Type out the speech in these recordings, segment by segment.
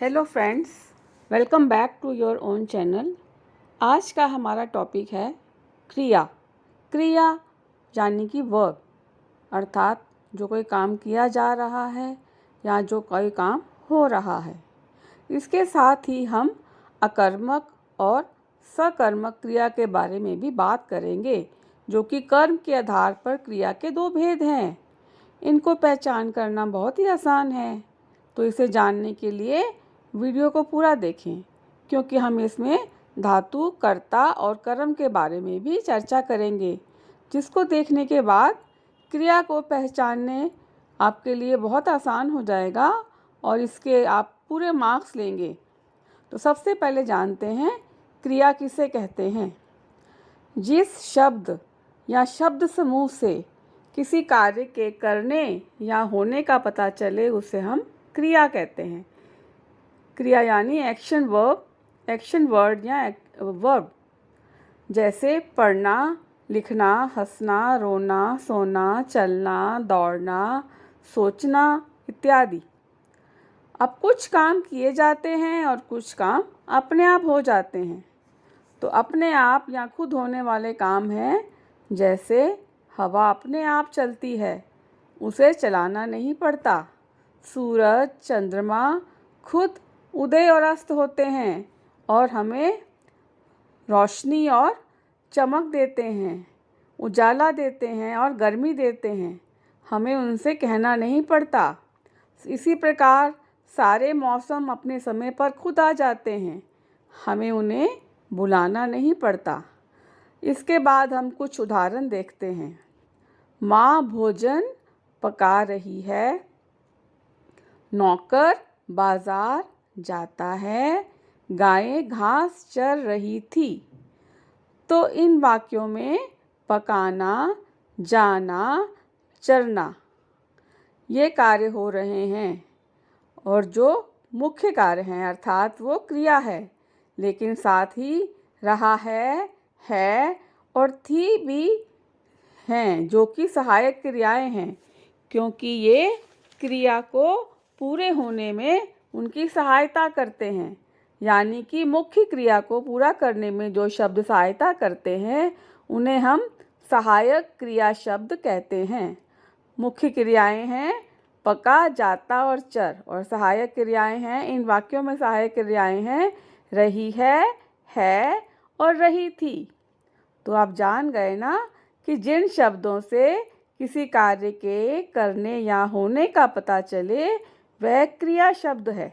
Hello friends, welcome back to your own channel. आज का हमारा टॉपिक है क्रिया। क्रिया यानी कि वर्ब, अर्थात जो कोई काम किया जा रहा है या जो कोई काम हो रहा है। इसके साथ ही हम अकर्मक और सकर्मक क्रिया के बारे में भी बात करेंगे, जो कि कर्म के आधार पर क्रिया के दो भेद हैं। इनको पहचान करना बहुत ही आसान है, तो इसे जानने के लिए वीडियो को पूरा देखें, क्योंकि हम इसमें धातु, कर्ता और कर्म के बारे में भी चर्चा करेंगे, जिसको देखने के बाद क्रिया को पहचानने आपके लिए बहुत आसान हो जाएगा और इसके आप पूरे मार्क्स लेंगे। तो सबसे पहले जानते हैं क्रिया किसे कहते हैं। जिस शब्द या शब्द समूह से किसी कार्य के करने या होने का पता चले उसे हम क्रिया कहते हैं। क्रिया यानी एक्शन वर्ड या वर्ब, जैसे पढ़ना, लिखना, हंसना, रोना, सोना, चलना, दौड़ना, सोचना इत्यादि। अब कुछ काम किए जाते हैं और कुछ काम अपने आप हो जाते हैं। तो अपने आप या खुद होने वाले काम हैं, जैसे हवा अपने आप चलती है, उसे चलाना नहीं पड़ता। सूरज, चंद्रमा खुद उदय और अस्त होते हैं और हमें रोशनी और चमक देते हैं, उजाला देते हैं और गर्मी देते हैं। हमें उनसे कहना नहीं पड़ता। इसी प्रकार सारे मौसम अपने समय पर खुद आ जाते हैं, हमें उन्हें बुलाना नहीं पड़ता। इसके बाद हम कुछ उदाहरण देखते हैं। माँ भोजन पका रही है, नौकर बाजार जाता है, गायें घास चर रही थी। तो इन वाक्यों में पकाना, जाना, चरना ये कार्य हो रहे हैं और जो मुख्य कार्य हैं, अर्थात वो क्रिया है, लेकिन साथ ही रहा है और थी भी हैं, जो कि सहायक क्रियाएं हैं, क्योंकि ये क्रिया को पूरे होने में उनकी सहायता करते हैं। यानी कि मुख्य क्रिया को पूरा करने में जो शब्द सहायता करते हैं उन्हें हम सहायक क्रिया शब्द कहते हैं। मुख्य क्रियाएं हैं पका, जाता और चर, और सहायक क्रियाएं हैं, इन वाक्यों में सहायक क्रियाएं हैं रही है और रही थी। तो आप जान गए ना कि जिन शब्दों से किसी कार्य के करने या होने का पता चले वह क्रिया शब्द है।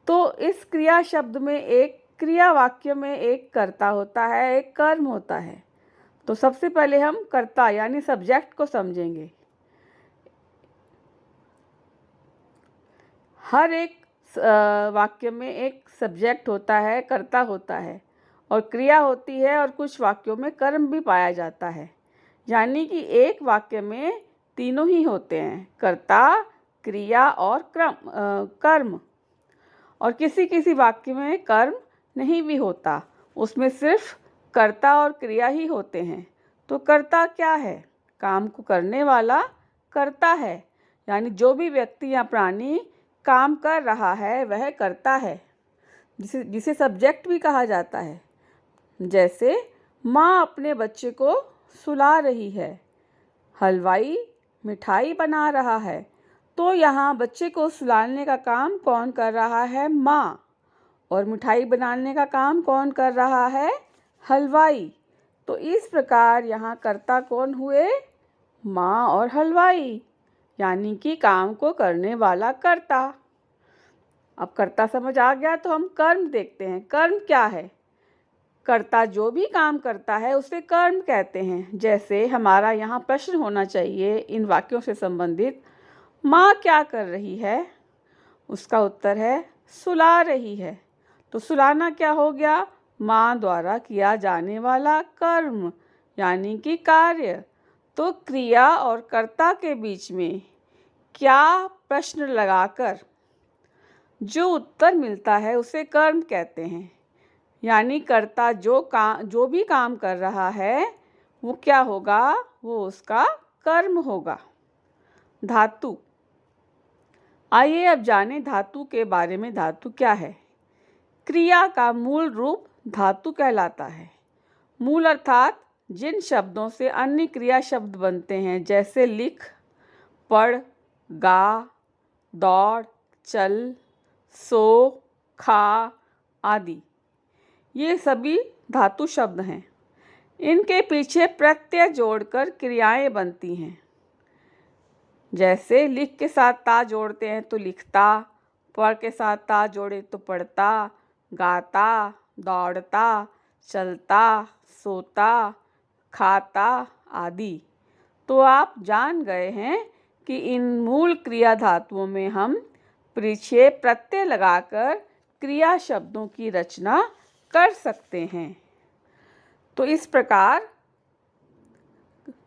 तो इस क्रिया शब्द में एक क्रिया वाक्य में एक कर्ता होता है, एक कर्म होता है। तो सबसे पहले हम कर्ता यानी सब्जेक्ट को समझेंगे। हर एक वाक्य में एक सब्जेक्ट होता है, कर्ता होता है और क्रिया होती है, और कुछ वाक्यों में कर्म भी पाया जाता है। यानी कि एक वाक्य में तीनों ही होते हैं, कर्ता, क्रिया और कर्म। और किसी किसी वाक्य में कर्म नहीं भी होता, उसमें सिर्फ कर्ता और क्रिया ही होते हैं। तो कर्ता क्या है? काम को करने वाला कर्ता है, यानी जो भी व्यक्ति या प्राणी काम कर रहा है वह कर्ता है, जिसे सब्जेक्ट भी कहा जाता है। जैसे माँ अपने बच्चे को सुला रही है, हलवाई मिठाई बना रहा है। तो यहाँ बच्चे को सुलाने का काम कौन कर रहा है? माँ। और मिठाई बनाने का काम कौन कर रहा है? हलवाई। तो इस प्रकार यहाँ कर्ता कौन हुए? माँ और हलवाई, यानी कि काम को करने वाला कर्ता। अब कर्ता समझ आ गया, तो हम कर्म देखते हैं। कर्म क्या है? कर्ता जो भी काम करता है उसे कर्म कहते हैं। जैसे हमारा यहाँ प्रश्न होना चाहिए इन वाक्यों से संबंधित, माँ क्या कर रही है? उसका उत्तर है सुला रही है। तो सुलाना क्या हो गया? माँ द्वारा किया जाने वाला कर्म, यानी कि कार्य। तो क्रिया और कर्ता के बीच में क्या प्रश्न लगाकर जो उत्तर मिलता है उसे कर्म कहते हैं। यानी कर्ता जो भी काम कर रहा है वो क्या होगा? वो उसका कर्म होगा। धातु आइए अब जानें धातु के बारे में। धातु क्या है? क्रिया का मूल रूप धातु कहलाता है। मूल अर्थात जिन शब्दों से अन्य क्रिया शब्द बनते हैं, जैसे लिख, पढ़, गा, दौड़, चल, सो, खा आदि। ये सभी धातु शब्द हैं। इनके पीछे प्रत्यय जोड़कर क्रियाएं बनती हैं। जैसे लिख के साथ ता जोड़ते हैं तो लिखता, पढ़ के साथ ता जोड़े तो पढ़ता, गाता, दौड़ता, चलता, सोता, खाता आदि। तो आप जान गए हैं कि इन मूल क्रिया धातुओं में हम पीछे प्रत्यय लगाकर क्रिया शब्दों की रचना कर सकते हैं। तो इस प्रकार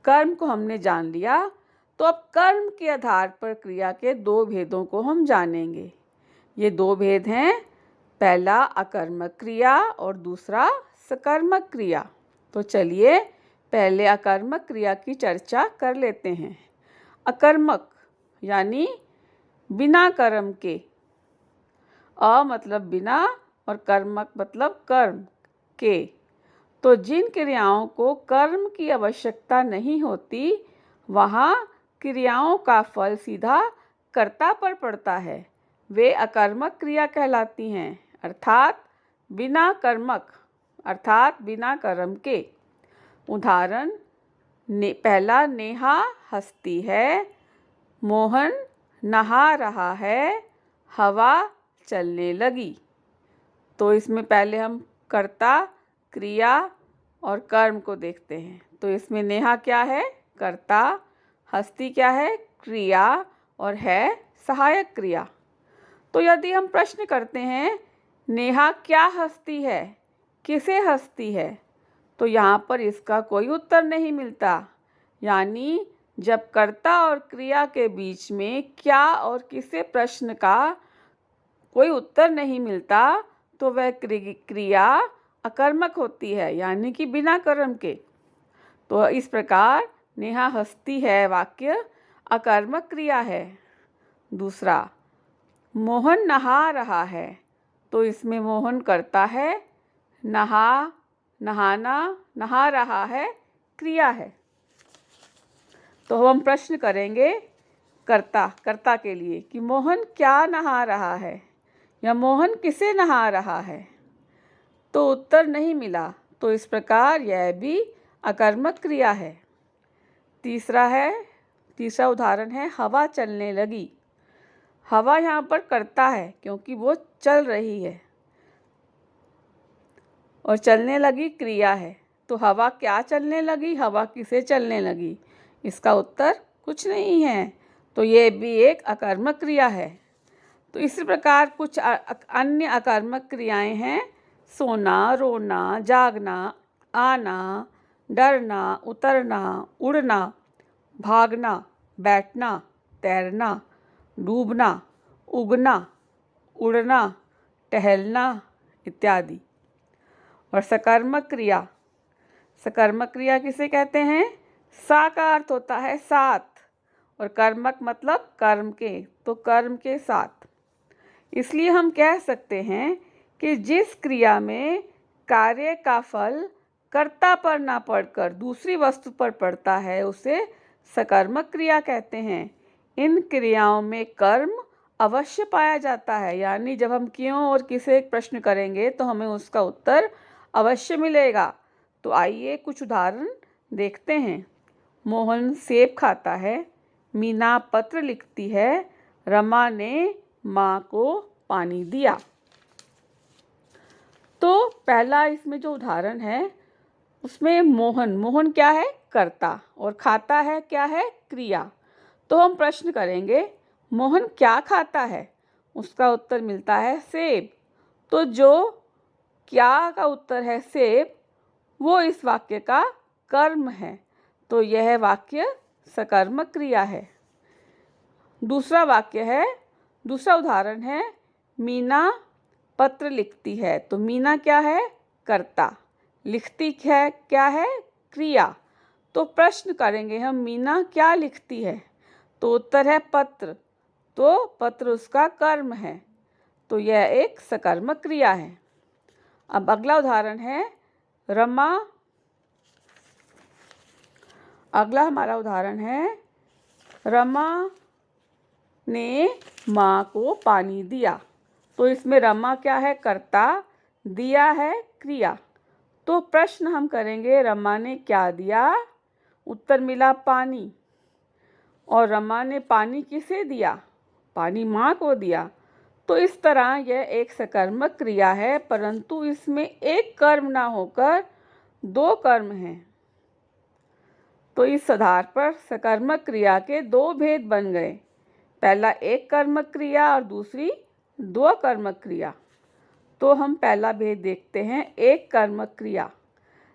कर्म को हमने जान लिया। तो अब कर्म के आधार पर क्रिया के दो भेदों को हम जानेंगे। ये दो भेद हैं, पहला अकर्मक क्रिया और दूसरा सकर्मक क्रिया। तो चलिए पहले अकर्मक क्रिया की चर्चा कर लेते हैं। अकर्मक यानी बिना कर्म के। अ मतलब बिना और कर्मक मतलब कर्म के। तो जिन क्रियाओं को कर्म की आवश्यकता नहीं होती, वहाँ क्रियाओं का फल सीधा कर्ता पर पड़ता है, वे अकर्मक क्रिया कहलाती हैं, अर्थात बिना कर्मक, अर्थात बिना कर्म के। उदाहरण, पहला, नेहा हंसती है, मोहन नहा रहा है, हवा चलने लगी। तो इसमें पहले हम कर्ता, क्रिया और कर्म को देखते हैं। तो इसमें नेहा क्या है? कर्ता, हस्ती क्या है? क्रिया, और है सहायक क्रिया। तो यदि हम प्रश्न करते हैं नेहा क्या हंसती है, किसे हंसती है, तो यहाँ पर इसका कोई उत्तर नहीं मिलता। यानी जब कर्ता और क्रिया के बीच में क्या और किसे प्रश्न का कोई उत्तर नहीं मिलता, तो वह क्रिया अकर्मक होती है, यानी कि बिना कर्म के। तो इस प्रकार नेहा हंसती है वाक्य अकर्मक क्रिया है। दूसरा, मोहन नहा रहा है, तो इसमें मोहन कर्ता है, नहा, नहाना, नहा रहा है क्रिया है। तो हम प्रश्न करेंगे कर्ता के लिए कि मोहन क्या नहा रहा है या मोहन किसे नहा रहा है, तो उत्तर नहीं मिला। तो इस प्रकार यह भी अकर्मक क्रिया है। तीसरा उदाहरण है हवा चलने लगी। हवा यहाँ पर कर्ता है क्योंकि वो चल रही है, और चलने लगी क्रिया है। तो हवा क्या चलने लगी, हवा किसे चलने लगी, इसका उत्तर कुछ नहीं है। तो ये भी एक अकर्मक क्रिया है। तो इसी प्रकार कुछ अन्य अकर्मक क्रियाएं हैं, सोना, रोना, जागना, आना, डरना, उतरना, उड़ना, भागना, बैठना, तैरना, डूबना, उगना, उड़ना, टहलना इत्यादि। और सकर्मक क्रिया किसे कहते हैं? सा का अर्थ होता है साथ, और कर्मक मतलब कर्म के, तो कर्म के साथ। इसलिए हम कह सकते हैं कि जिस क्रिया में कार्य का फल कर्ता पर ना पड़कर दूसरी वस्तु पर पड़ता है, उसे सकर्मक क्रिया कहते हैं। इन क्रियाओं में कर्म अवश्य पाया जाता है, यानी जब हम क्यों और किसे एक प्रश्न करेंगे तो हमें उसका उत्तर अवश्य मिलेगा। तो आइए कुछ उदाहरण देखते हैं। मोहन सेब खाता है, मीना पत्र लिखती है, रमा ने माँ को पानी दिया। तो पहला इसमें जो उदाहरण है उसमें मोहन क्या है? कर्ता, और खाता है क्या है? क्रिया। तो हम प्रश्न करेंगे मोहन क्या खाता है, उसका उत्तर मिलता है सेब। तो जो क्या का उत्तर है सेब, वो इस वाक्य का कर्म है। तो यह वाक्य सकर्मक क्रिया है। दूसरा उदाहरण है मीना पत्र लिखती है। तो मीना क्या है? कर्ता, लिखती है क्या है? क्रिया। तो प्रश्न करेंगे हम मीना क्या लिखती है, तो उत्तर है पत्र। तो पत्र उसका कर्म है, तो यह एक सकर्मक क्रिया है। अब अगला उदाहरण है रमा। अगला हमारा उदाहरण है रमा ने माँ को पानी दिया। तो इसमें रमा क्या है? कर्ता, दिया है क्रिया। तो प्रश्न हम करेंगे रमा ने क्या दिया? उत्तर मिला पानी। और रमा ने पानी किसे दिया? पानी माँ को दिया। तो इस तरह यह एक सकर्मक क्रिया है, परंतु इसमें एक कर्म ना होकर दो कर्म हैं। तो इस आधार पर सकर्मक क्रिया के दो भेद बन गए, पहला एक कर्मक क्रिया और दूसरी दो कर्मक क्रिया। तो हम पहला भेद देखते हैं, एक कर्मक क्रिया।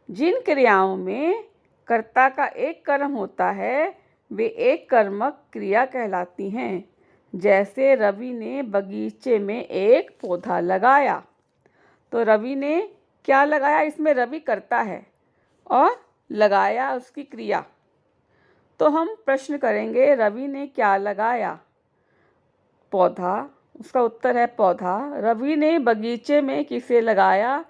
जिन क्रियाओं में कर्ता का एक कर्म होता है वे एक कर्मक क्रिया कहलाती हैं। जैसे रवि ने बगीचे में एक पौधा लगाया। तो रवि ने क्या लगाया? इसमें रवि कर्ता है और लगाया उसकी क्रिया। तो हम प्रश्न करेंगे रवि ने क्या लगाया? पौधा। उसका उत्तर है पौधा। रवि ने बगीचे में किसे लगाया?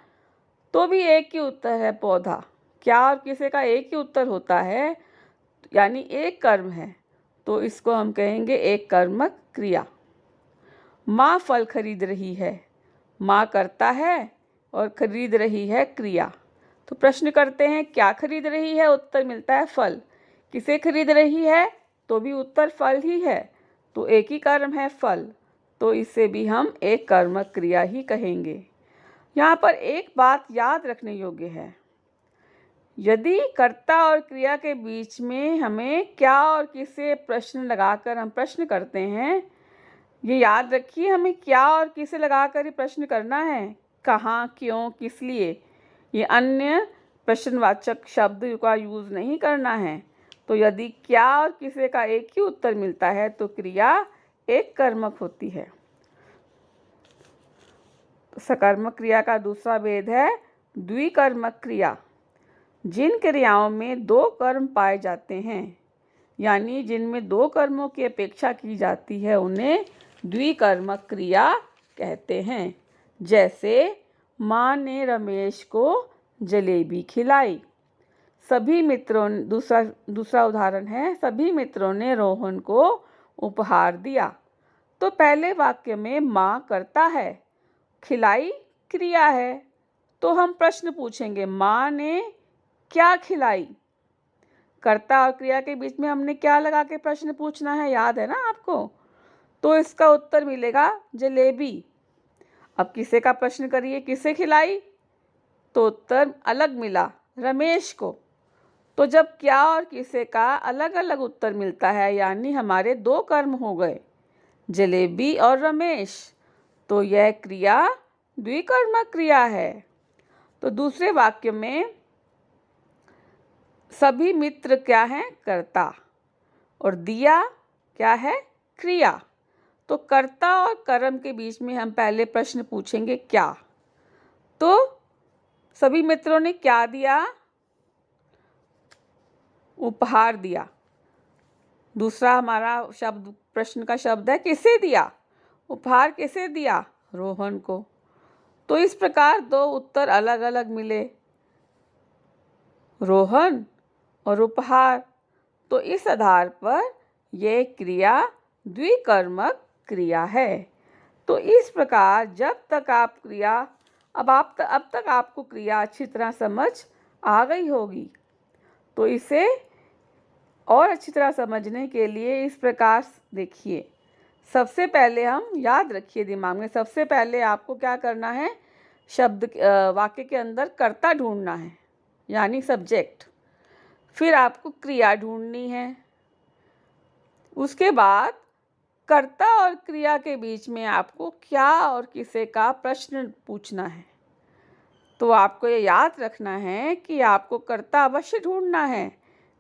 तो भी एक ही उत्तर है, पौधा। क्या और किसे का एक ही उत्तर होता है, यानी एक कर्म है, तो इसको हम कहेंगे एक कर्मक क्रिया। माँ फल खरीद रही है। माँ करता है और खरीद रही है क्रिया। तो प्रश्न करते हैं क्या खरीद रही है? उत्तर मिलता है फल। किसे खरीद रही है? तो भी उत्तर फल ही है, तो एक ही कर्म है फल, तो इसे भी हम एक कर्मक क्रिया ही कहेंगे। यहाँ पर एक बात याद रखने योग्य है, यदि कर्ता और क्रिया के बीच में हमें क्या और किसे प्रश्न लगाकर हम प्रश्न करते हैं, ये याद रखिए हमें क्या और किसे लगाकर ही प्रश्न करना है, कहाँ, क्यों, किस लिए। ये अन्य प्रश्नवाचक शब्द का यूज़ नहीं करना है। तो यदि क्या और किसे का एक ही उत्तर मिलता है तो क्रिया एक कर्मक होती है। सकर्मक क्रिया का दूसरा भेद है द्विकर्मक क्रिया। जिन क्रियाओं में दो कर्म पाए जाते हैं, यानी जिनमें दो कर्मों की अपेक्षा की जाती है, उन्हें द्विकर्मक क्रिया कहते हैं। जैसे माँ ने रमेश को जलेबी खिलाई। सभी मित्रों ने दूसरा उदाहरण है, सभी मित्रों ने रोहन को उपहार दिया। तो पहले वाक्य में माँ कर्ता है, खिलाई क्रिया है। तो हम प्रश्न पूछेंगे माँ ने क्या खिलाई? कर्ता और क्रिया के बीच में हमने क्या लगा के प्रश्न पूछना है, याद है ना आपको? तो इसका उत्तर मिलेगा जलेबी। अब किसे का प्रश्न करिए, किसे खिलाई? तो उत्तर अलग मिला, रमेश को। तो जब क्या और किसे का अलग अलग उत्तर मिलता है, यानी हमारे दो कर्म हो गए, जलेबी और रमेश, तो यह क्रिया द्विकर्मक क्रिया है। तो दूसरे वाक्य में सभी मित्र क्या हैं? कर्ता, और दिया क्या है? क्रिया। तो कर्ता और कर्म के बीच में हम पहले प्रश्न पूछेंगे क्या। तो सभी मित्रों ने क्या दिया? उपहार दिया। दूसरा हमारा शब्द, प्रश्न का शब्द है किसे दिया? उपहार किसे दिया? रोहन को। तो इस प्रकार दो उत्तर अलग अलग मिले, रोहन और उपहार। तो इस आधार पर यह क्रिया द्विकर्मक क्रिया है। तो इस प्रकार जब तक आप क्रिया अब तक आपको क्रिया अच्छी तरह समझ आ गई होगी। तो इसे और अच्छी तरह समझने के लिए इस प्रकार देखिए। सबसे पहले हम याद रखिए दिमाग में, सबसे पहले आपको क्या करना है, शब्द वाक्य के अंदर कर्ता ढूंढना है, यानी सब्जेक्ट। फिर आपको क्रिया ढूंढनी है। उसके बाद कर्ता और क्रिया के बीच में आपको क्या और किसे का प्रश्न पूछना है। तो आपको ये याद रखना है कि आपको कर्ता अवश्य ढूंढना है,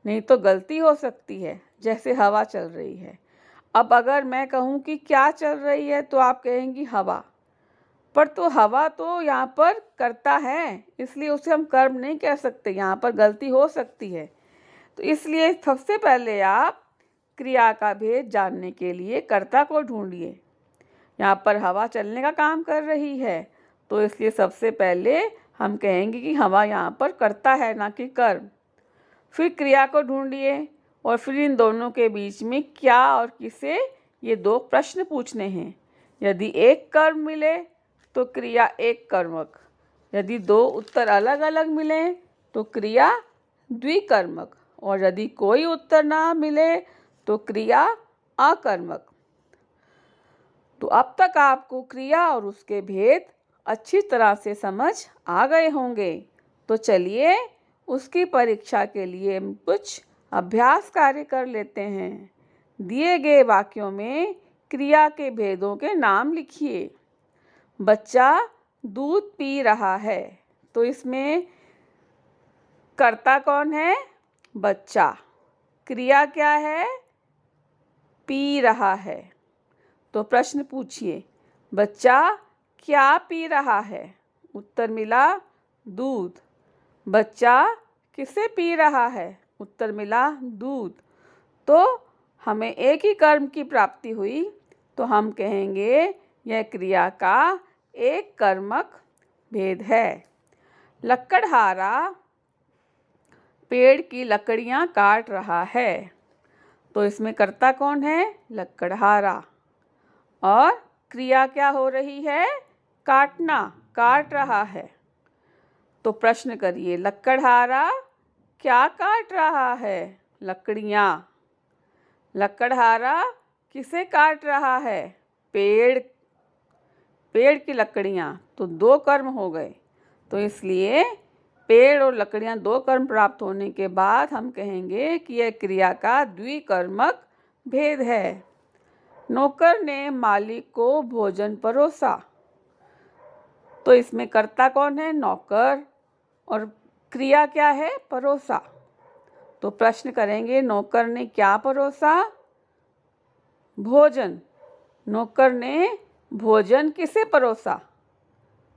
नहीं तो गलती हो सकती है। जैसे हवा चल रही है, अब अगर मैं कहूँ कि क्या चल रही है तो आप कहेंगी हवा, पर तो हवा तो यहाँ पर कर्ता है, इसलिए उसे हम कर्म नहीं कह सकते, यहाँ पर गलती हो सकती है। तो इसलिए सबसे पहले आप क्रिया का भेद जानने के लिए कर्ता को ढूंढिए। यहाँ पर हवा चलने का काम कर रही है, तो इसलिए सबसे पहले हम कहेंगे कि हवा यहाँ पर कर्ता है, ना कि कर्म। फिर क्रिया को ढूंढिए और फिर इन दोनों के बीच में क्या और किसे, ये दो प्रश्न पूछने हैं। यदि एक कर्म मिले तो क्रिया एक कर्मक, यदि दो उत्तर अलग अलग मिलें तो क्रिया द्विकर्मक, और यदि कोई उत्तर ना मिले तो क्रिया अकर्मक। तो अब तक आपको क्रिया और उसके भेद अच्छी तरह से समझ आ गए होंगे। तो चलिए उसकी परीक्षा के लिए हम कुछ अभ्यास कार्य कर लेते हैं। दिए गए वाक्यों में क्रिया के भेदों के नाम लिखिए। बच्चा दूध पी रहा है, तो इसमें कर्ता कौन है? बच्चा। क्रिया क्या है? पी रहा है। तो प्रश्न पूछिए, बच्चा क्या पी रहा है? उत्तर मिला दूध। बच्चा किसे पी रहा है? उत्तर मिला दूध। तो हमें एक ही कर्म की प्राप्ति हुई, तो हम कहेंगे यह क्रिया का एक कर्मक भेद है। लकड़हारा पेड़ की लकड़ियाँ काट रहा है, तो इसमें कर्ता कौन है? लकड़हारा। और क्रिया क्या हो रही है? काटना, काट रहा है। तो प्रश्न करिए, लकड़हारा क्या काट रहा है? लकड़ियाँ। लकड़हारा किसे काट रहा है? पेड़। पेड़ की लकड़ियाँ, तो दो कर्म हो गए। तो इसलिए पेड़ और लकड़ियाँ दो कर्म प्राप्त होने के बाद हम कहेंगे कि यह क्रिया का द्विकर्मक भेद है। नौकर ने मालिक को भोजन परोसा, तो इसमें कर्ता कौन है? नौकर। और क्रिया क्या है? परोसा। तो प्रश्न करेंगे, नौकर ने क्या परोसा? भोजन। नौकर ने भोजन किसे परोसा?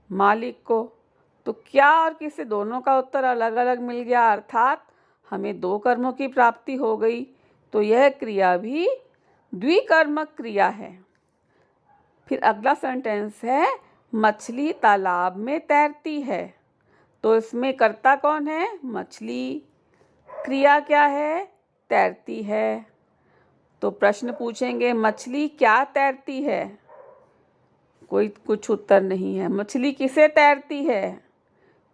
मालिक को। तो क्या और किसे, दोनों का उत्तर अलग अलग मिल गया, अर्थात हमें दो कर्मों की प्राप्ति हो गई। तो यह क्रिया भी द्विकर्मक क्रिया है। फिर अगला सेंटेंस है, मछली तालाब में तैरती है, तो इसमें कर्ता कौन है? मछली। क्रिया क्या है? तैरती है। तो प्रश्न पूछेंगे, मछली क्या तैरती है? कुछ उत्तर नहीं है। मछली किसे तैरती है?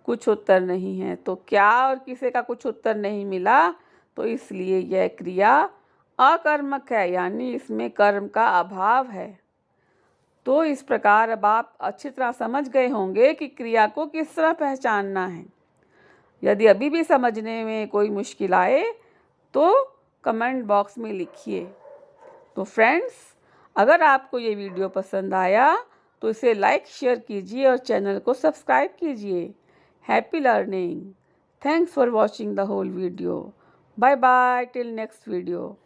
कुछ उत्तर नहीं है। तो क्या और किसे का कुछ उत्तर नहीं मिला, तो इसलिए यह क्रिया अकर्मक है, यानी इसमें कर्म का अभाव है। तो इस प्रकार अब आप अच्छी तरह समझ गए होंगे कि क्रिया को किस तरह पहचानना है। यदि अभी भी समझने में कोई मुश्किल आए तो कमेंट बॉक्स में लिखिए। तो फ्रेंड्स, अगर आपको ये वीडियो पसंद आया तो इसे लाइक शेयर कीजिए और चैनल को सब्सक्राइब कीजिए। Happy learning. Thanks for watching the whole video. Bye bye till next video.